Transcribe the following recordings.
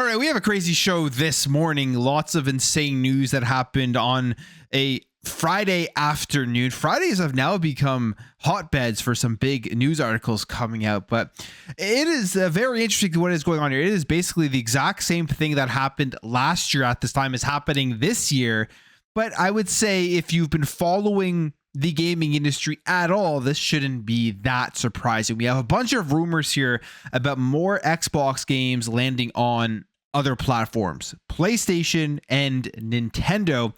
All right, we have a crazy show this morning. Lots of insane news that happened on a Friday afternoon. Fridays have now become hotbeds for some big news articles coming out, but it is very interesting what is going on here. It is basically the exact same thing that happened last year at this time is happening this year. But I would say if you've been following the gaming industry at all, this shouldn't be that surprising. We have a bunch of rumors here about more Xbox games landing on other platforms, PlayStation and Nintendo,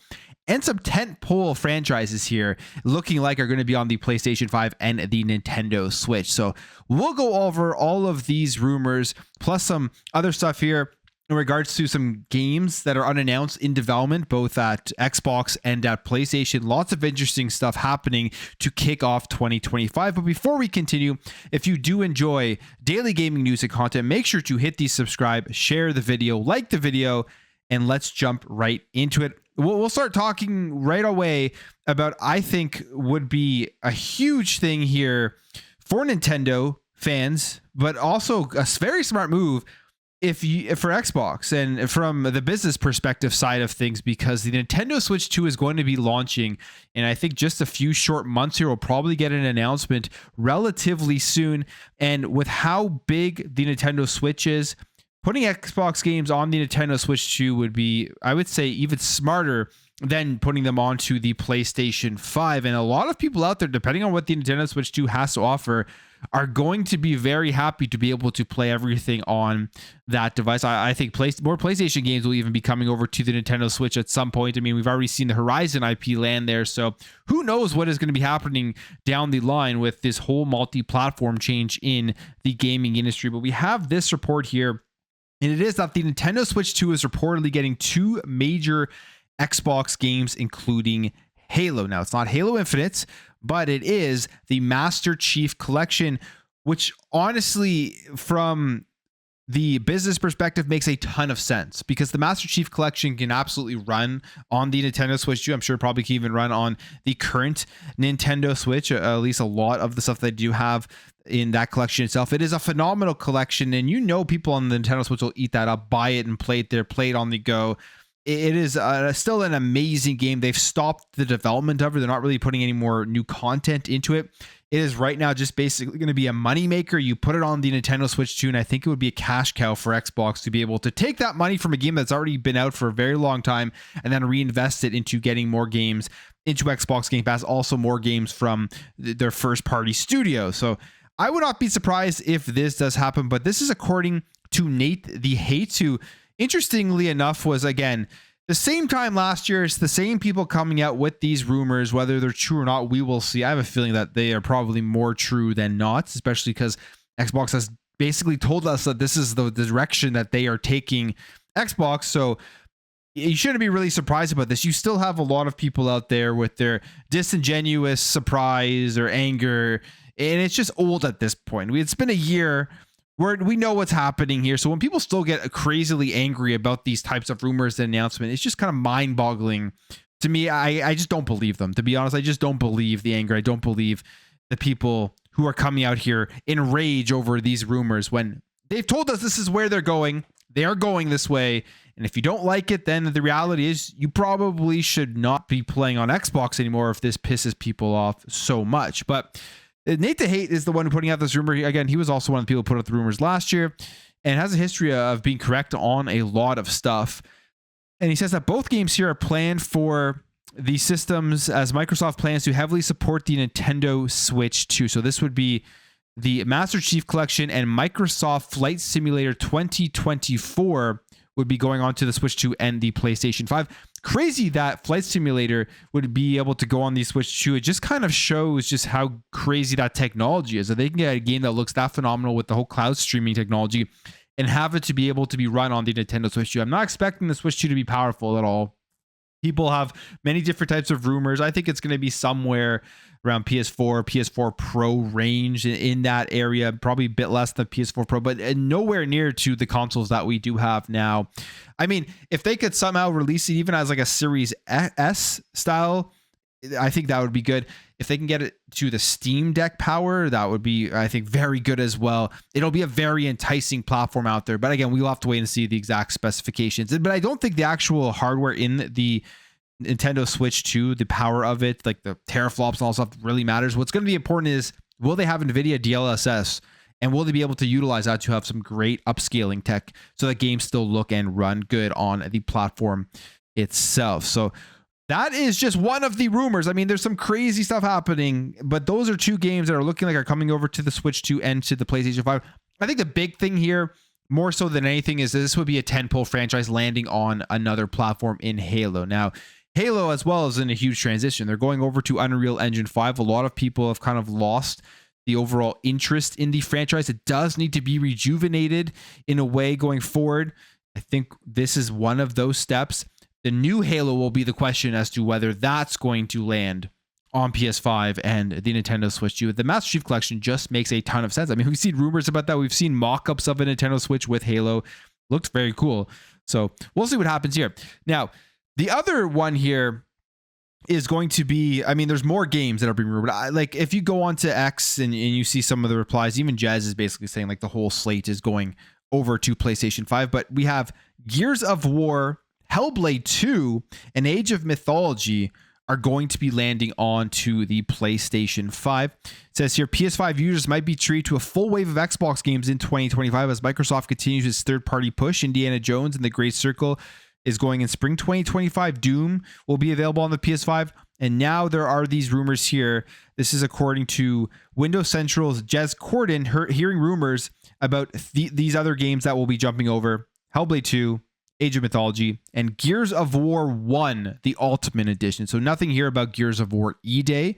and some tentpole franchises here looking like are going to be on the PlayStation 5 and the Nintendo Switch. So we'll go over all of these rumors plus some other stuff here in regards to some games that are unannounced in development, both at Xbox and at PlayStation. Lots of interesting stuff happening to kick off 2025. But before we continue, if you do enjoy daily gaming news and content, make sure to hit the subscribe, share the video, like the video, and let's jump right into it. We'll start talking right away about, I think, would be a huge thing here for Nintendo fans, but also a very smart move for Xbox and from the business perspective side of things, because the Nintendo Switch 2 is going to be launching in, I think, just a few short months here. We'll probably get an announcement relatively soon. And with how big the Nintendo Switch is, putting Xbox games on the Nintendo Switch 2 would be, I would say, even smarter than putting them onto the PlayStation 5. And a lot of people out there, depending on what the Nintendo Switch 2 has to offer, are going to be very happy to be able to play everything on that device. I think more PlayStation games will even be coming over to the Nintendo Switch at some point. I mean, we've already seen the Horizon IP land there, so who knows what is going to be happening down the line with this whole multi-platform change in the gaming industry. But we have this report here, and it is that the Nintendo Switch 2 is reportedly getting two major Xbox games, including Halo. Now, it's not Halo Infinite, but it is the Master Chief Collection, which honestly, from the business perspective, makes a ton of sense, because the Master Chief Collection can absolutely run on the Nintendo Switch 2. I'm sure it probably can even run on the current Nintendo Switch, at least a lot of the stuff they do have in that collection itself. It is a phenomenal collection, and people on the Nintendo Switch will eat that up, buy it and play it there, play it on the go. It is still an amazing game. They've stopped the development of it. They're not really putting any more new content into it. It is right now just basically going to be a moneymaker. You put it on the Nintendo Switch 2, and I think it would be a cash cow for Xbox to be able to take that money from a game that's already been out for a very long time and then reinvest it into getting more games into Xbox Game Pass, also more games from their first party studio. So I would not be surprised if this does happen, but this is according to Nate the Hate, who, interestingly enough, was, again, the same time last year. It's the same people coming out with these rumors. Whether they're true or not, we will see. I have a feeling that they are probably more true than not, especially because Xbox has basically told us that this is the direction that they are taking Xbox. So you shouldn't be really surprised about this. You still have a lot of people out there with their disingenuous surprise or anger, and it's just old at this point. It's been a year where we know what's happening here. So when people still get crazily angry about these types of rumors and announcements, it's just kind of mind-boggling to me. I just don't believe them. To be honest, I just don't believe the anger. I don't believe the people who are coming out here in rage over these rumors when they've told us this is where they're going. They are going this way. And if you don't like it, then the reality is you probably should not be playing on Xbox anymore if this pisses people off so much. But Nate the Hate is the one putting out this rumor. Again, he was also one of the people who put out the rumors last year and has a history of being correct on a lot of stuff. And he says that both games here are planned for the systems as Microsoft plans to heavily support the Nintendo Switch 2. So this would be the Master Chief Collection and Microsoft Flight Simulator 2024 would be going on to the Switch 2 and the PlayStation 5. Crazy that Flight Simulator would be able to go on the Switch 2. It just kind of shows just how crazy that technology is. That they can get a game that looks that phenomenal with the whole cloud streaming technology and have it to be able to be run on the Nintendo Switch 2. I'm not expecting the Switch 2 to be powerful at all. People have many different types of rumors. I think it's going to be somewhere around PS4 Pro range, in that area, probably a bit less than PS4 Pro, but nowhere near to the consoles that we do have now. I mean, if they could somehow release it even as like a Series S style I think that would be good. If they can get it to the Steam Deck power, that would be, I think, very good as well. It'll be a very enticing platform out there. But again, we'll have to wait and see the exact specifications. But I don't think the actual hardware in the Nintendo Switch 2, the power of it, like the teraflops and all stuff, really matters. What's going to be important is, will they have NVIDIA DLSS? And will they be able to utilize that to have some great upscaling tech so that games still look and run good on the platform itself? So that is just one of the rumors. I mean, there's some crazy stuff happening, but those are two games that are looking like are coming over to the Switch 2 and to the PlayStation 5. I think the big thing here, more so than anything, is this would be a tentpole franchise landing on another platform in Halo. Now, Halo as well is in a huge transition. They're going over to Unreal Engine 5. A lot of people have kind of lost the overall interest in the franchise. It does need to be rejuvenated in a way going forward. I think this is one of those steps. The new Halo will be the question as to whether that's going to land on PS5 and the Nintendo Switch 2. The Master Chief Collection just makes a ton of sense. I mean, we've seen rumors about that. We've seen mock-ups of a Nintendo Switch with Halo. Looks very cool. So we'll see what happens here. Now, the other one here is going to be, I mean, there's more games that are being rumored. Like, if you go onto X and you see some of the replies, even Jazz is basically saying like the whole slate is going over to PlayStation 5. But we have Gears of War, Hellblade 2, and Age of Mythology are going to be landing onto the PlayStation 5. It says here, PS5 users might be treated to a full wave of Xbox games in 2025 as Microsoft continues its third-party push. Indiana Jones and the Great Circle is going in spring 2025. Doom will be available on the PS5. And now there are these rumors here. This is according to Windows Central's Jez Corden, hearing rumors about these other games that will be jumping over: Hellblade 2, Age of Mythology, and Gears of War 1, the Ultimate Edition. So nothing here about Gears of War E-Day,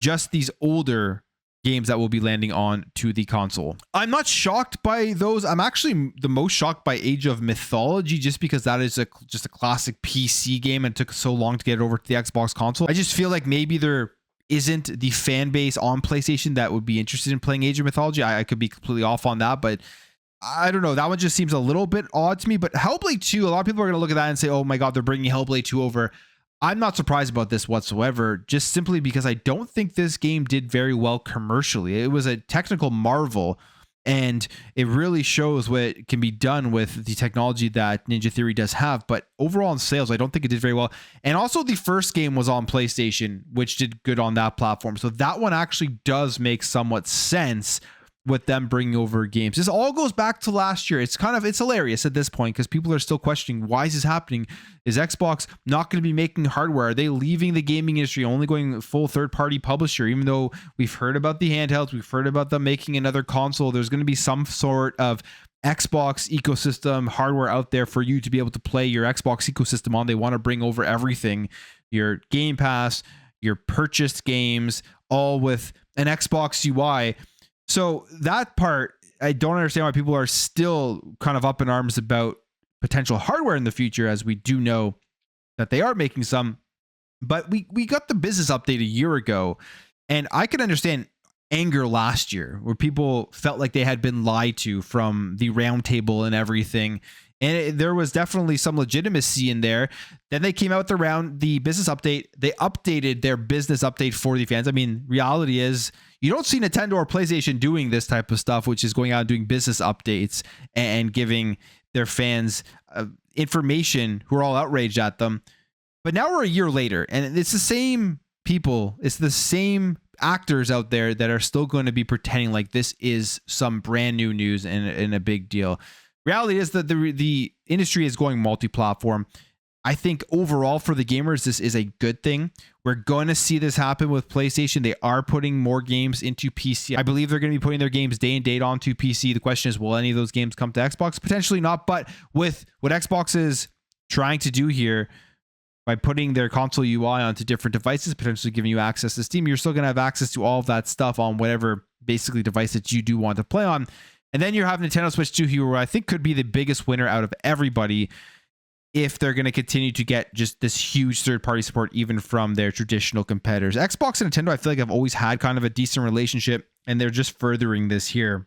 just these older games that will be landing on to the console. I'm not shocked by those. I'm actually the most shocked by Age of Mythology, just because that is just a classic PC game and it took so long to get it over to the Xbox console. I just feel like maybe there isn't the fan base on PlayStation that would be interested in playing Age of Mythology. I could be completely off on that, but I don't know. That one just seems a little bit odd to me. But Hellblade 2, a lot of people are going to look at that and say, oh my God, they're bringing Hellblade 2 over. I'm not surprised about this whatsoever, just simply because I don't think this game did very well commercially. It was a technical marvel, and it really shows what can be done with the technology that Ninja Theory does have. But overall in sales, I don't think it did very well. And also the first game was on PlayStation, which did good on that platform. So that one actually does make somewhat sense with them bringing over games. This all goes back to last year. It's hilarious at this point because people are still questioning, why is this happening? Is Xbox not going to be making hardware? Are they leaving the gaming industry, only going full third-party publisher? Even though we've heard about the handhelds, we've heard about them making another console, there's going to be some sort of Xbox ecosystem hardware out there for you to be able to play your Xbox ecosystem on. They want to bring over everything, your Game Pass, your purchased games, all with an Xbox UI. So that part, I don't understand why people are still kind of up in arms about potential hardware in the future, as we do know that they are making some. But we got the business update a year ago, and I can understand anger last year where people felt like they had been lied to from the roundtable and everything. And there was definitely some legitimacy in there. Then they came out around the business update. They updated their business update for the fans. I mean, reality is you don't see Nintendo or PlayStation doing this type of stuff, which is going out and doing business updates and giving their fans information who are all outraged at them. But now we're a year later, and it's the same people. It's the same actors out there that are still going to be pretending like this is some brand new news and a big deal. Reality is that the industry is going multi-platform. I think overall for the gamers, this is a good thing. We're going to see this happen with PlayStation. They are putting more games into PC. I believe they're going to be putting their games day and date onto PC. The question is, will any of those games come to Xbox? Potentially not. But with what Xbox is trying to do here, by putting their console UI onto different devices, potentially giving you access to Steam, you're still going to have access to all of that stuff on whatever basically device that you do want to play on. And then you have Nintendo Switch 2 here, where I think could be the biggest winner out of everybody if they're going to continue to get just this huge third-party support, even from their traditional competitors. Xbox and Nintendo, I feel like, have always had kind of a decent relationship, and they're just furthering this here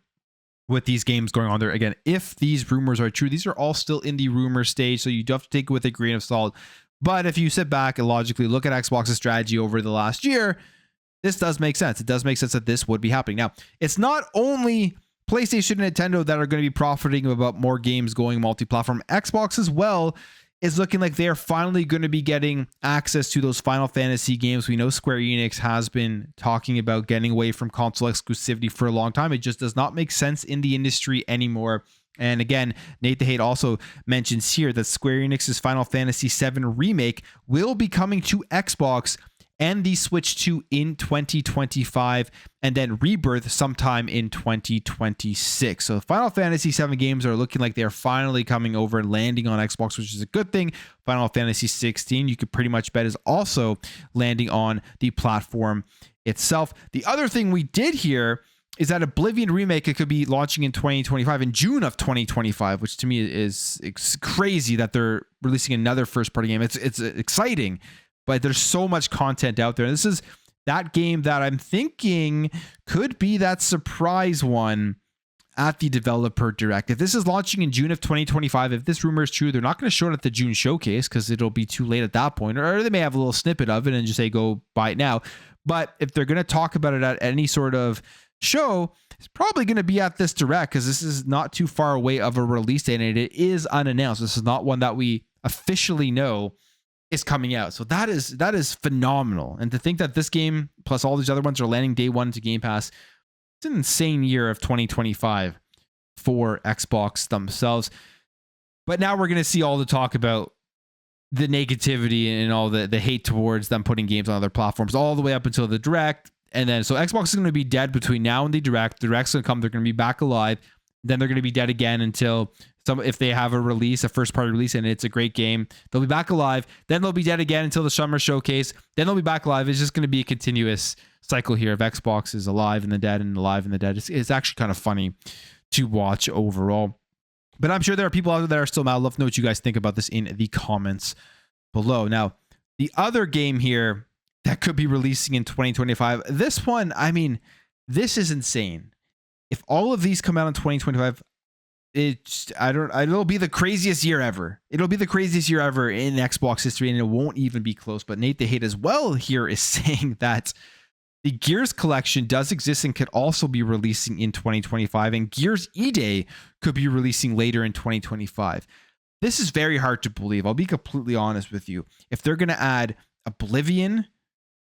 with these games going on there. Again, if these rumors are true, these are all still in the rumor stage, so you do have to take it with a grain of salt. But if you sit back and logically look at Xbox's strategy over the last year, this does make sense. It does make sense that this would be happening. Now, it's not only PlayStation and Nintendo that are going to be profiting about more games going multi-platform. Xbox as well is looking like they're finally going to be getting access to those Final Fantasy games. We know Square Enix has been talking about getting away from console exclusivity for a long time. It just does not make sense in the industry anymore. And again, Nate the Hate also mentions here that Square Enix's Final Fantasy VII Remake will be coming to Xbox and the Switch 2 in 2025, and then Rebirth sometime in 2026. So Final Fantasy VII games are looking like they're finally coming over and landing on Xbox, which is a good thing. Final Fantasy 16, you could pretty much bet, is also landing on the platform itself. The other thing we did here is that Oblivion Remake, it could be launching in 2025, in June of 2025, which to me is crazy that they're releasing another first-party game. It's exciting, but there's so much content out there. This is that game that I'm thinking could be that surprise one at the developer direct. If this is launching in June of 2025, if this rumor is true, they're not going to show it at the June showcase because it'll be too late at that point, or they may have a little snippet of it and just say, go buy it now. But if they're going to talk about it at any sort of show, it's probably going to be at this direct because this is not too far away of a release date and it is unannounced. This is not one that we officially know is coming out. So that is phenomenal. And to think that this game plus all these other ones are landing day one to Game Pass, it's an insane year of 2025 for Xbox themselves. But now we're going to see all the talk about the negativity and all the hate towards them putting games on other platforms all the way up until the direct. And then, so Xbox is going to be dead between now and the direct. The direct's going to come. They're going to be back alive. Then they're going to be dead again until if they have a release, a first party release, and it's a great game, they'll be back alive. Then they'll be dead again until the summer showcase. Then they'll be back alive. It's just going to be a continuous cycle here of Xbox is alive and the dead and alive and the dead. It's actually kind of funny to watch overall. But I'm sure there are people out there that are still mad. I'd love to know what you guys think about this in the comments below. Now, the other game here that could be releasing in 2025. This one, I mean, this is insane. If all of these come out in 2025, it'll be the craziest year ever. It'll be the craziest year ever in Xbox history, and it won't even be close. But Nate the Hate as well here is saying that the Gears collection does exist and could also be releasing in 2025, and Gears E-Day could be releasing later in 2025. This is very hard to believe. I'll be completely honest with you. If they're going to add Oblivion,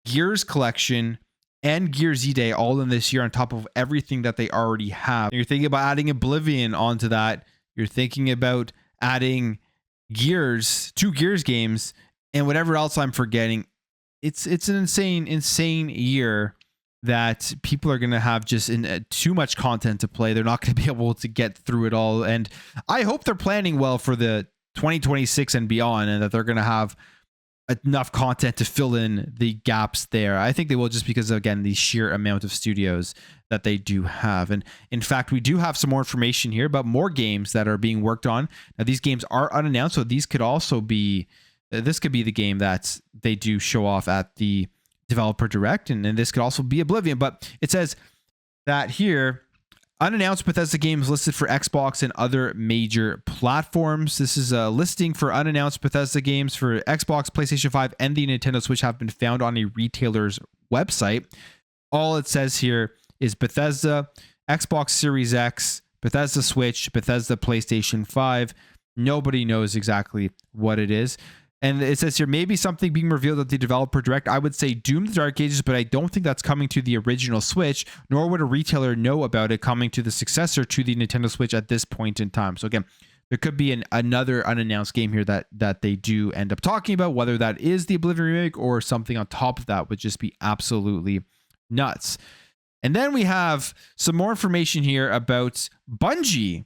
Gears collection, and Gears E-Day all in this year on top of everything that they already have. You're thinking about adding Oblivion onto that. You're thinking about adding Gears, 2 Gears games, and whatever else I'm forgetting. It's an insane year that people are going to have just too much content to play. They're not going to be able to get through it all. And I hope they're planning well for the 2026 and beyond, and that they're going to have enough content to fill in the gaps there. I think they will, just because, again, the sheer amount of studios that they do have. And in fact, we do have some more information here about more games that are being worked on. Now, these games are unannounced, so these could also be, this could be the game that they do show off at the developer direct, and this could also be Oblivion. But it says that here, unannounced Bethesda games listed for Xbox and other major platforms. This is a listing for unannounced Bethesda games for Xbox, PlayStation 5, and the Nintendo Switch have been found on a retailer's website. All it says here is Bethesda, Xbox Series X, Bethesda Switch, Bethesda PlayStation 5. Nobody knows exactly what it is. And it says here, maybe something being revealed at the developer direct. I would say Doom the Dark Ages, but I don't think that's coming to the original Switch, nor would a retailer know about it coming to the successor to the Nintendo Switch at this point in time. So again, there could be another unannounced game here that they do end up talking about. Whether that is the Oblivion remake or something on top of that would just be absolutely nuts. And then we have some more information here about Bungie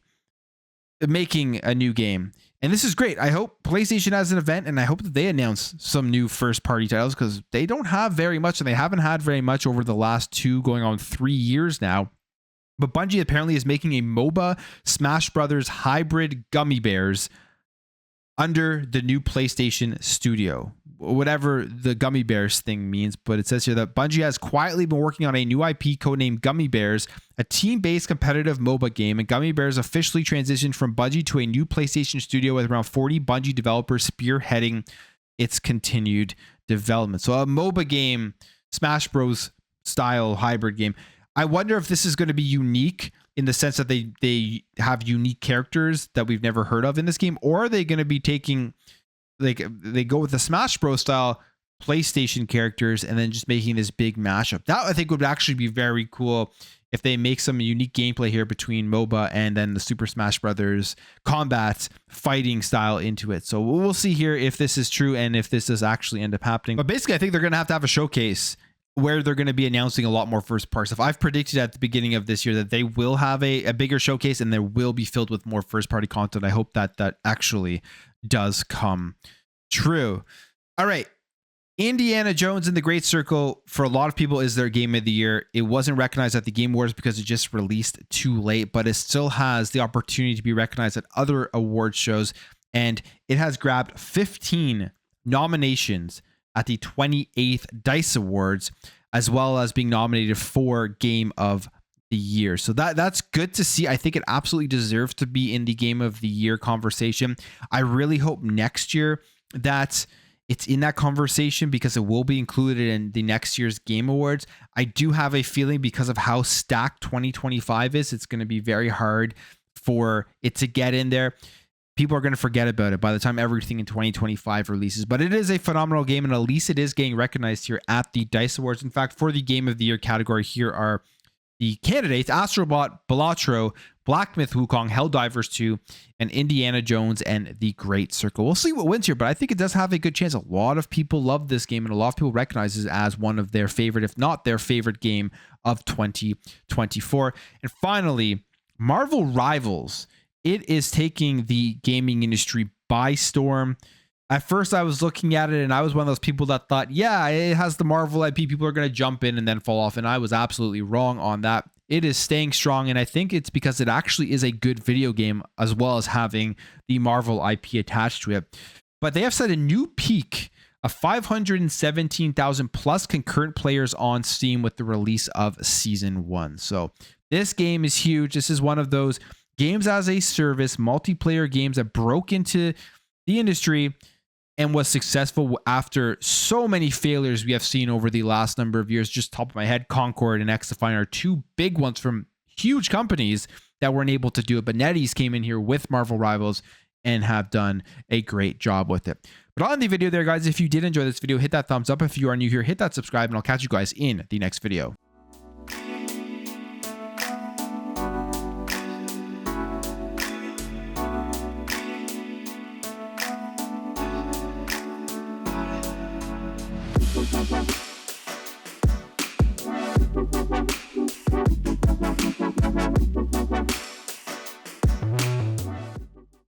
making a new game. And this is great. I hope PlayStation has an event, and I hope that they announce some new first-party titles, because they don't have very much, and they haven't had very much over the last 2 going on 3 years now. But Bungie apparently is making a MOBA Smash Brothers hybrid gummy bears under the new PlayStation Studio, whatever the gummy bears thing means. But it says here that Bungie has quietly been working on a new IP codenamed Gummy Bears, a team-based competitive MOBA game, and Gummy Bears officially transitioned from Bungie to a new PlayStation Studio with around 40 Bungie developers spearheading its continued development. So a MOBA game, Smash Bros style hybrid game. I wonder if this is going to be unique in the sense that they have unique characters that we've never heard of in this game, or are they going to be taking, like, they go with the Smash Bros style PlayStation characters and then just making this big mashup. That I think would actually be very cool if they make some unique gameplay here between MOBA and then the Super Smash Brothers combat fighting style into it. So we'll see here if this is true and if this does actually end up happening. But basically, I think they're going to have a showcase where they're going to be announcing a lot more first party stuff. I've predicted at the beginning of this year that they will have a bigger showcase and there will be filled with more first party content. I hope that actually does come true. All right. Indiana Jones and the Great Circle, for a lot of people, is their game of the year. It wasn't recognized at the Game Awards because it just released too late, but it still has the opportunity to be recognized at other award shows. And it has grabbed 15 nominations at the 28th DICE Awards, as well as being nominated for Game of the Year. So that's good to see. I think it absolutely deserves to be in the Game of the Year conversation. I really hope next year that it's in that conversation because it will be included in the next year's Game Awards. I do have a feeling because of how stacked 2025 is, it's going to be very hard for it to get in there. People are going to forget about it by the time everything in 2025 releases, but it is a phenomenal game, and at least it is getting recognized here at the DICE Awards. In fact, for the Game of the Year category, here are the candidates: Astrobot, Balatro, Black Myth Wukong, Helldivers 2, and Indiana Jones and the Great Circle. We'll see what wins here, but I think it does have a good chance. A lot of people love this game, and a lot of people recognize it as one of their favorite, if not their favorite game of 2024. And finally, Marvel Rivals. It is taking the gaming industry by storm. At first, I was looking at it and I was one of those people that thought, yeah, it has the Marvel IP. People are going to jump in and then fall off. And I was absolutely wrong on that. It is staying strong. And I think it's because it actually is a good video game, as well as having the Marvel IP attached to it. But they have set a new peak of 517,000 plus concurrent players on Steam with the release of Season 1. So this game is huge. This is one of those games as a service, multiplayer games that broke into the industry and was successful after so many failures we have seen over the last number of years. Just top of my head, Concord and XDefiant are two big ones from huge companies that weren't able to do it. But NetEase came in here with Marvel Rivals and have done a great job with it. But on the video there, guys, if you did enjoy this video, hit that thumbs up. If you are new here, hit that subscribe, and I'll catch you guys in the next video.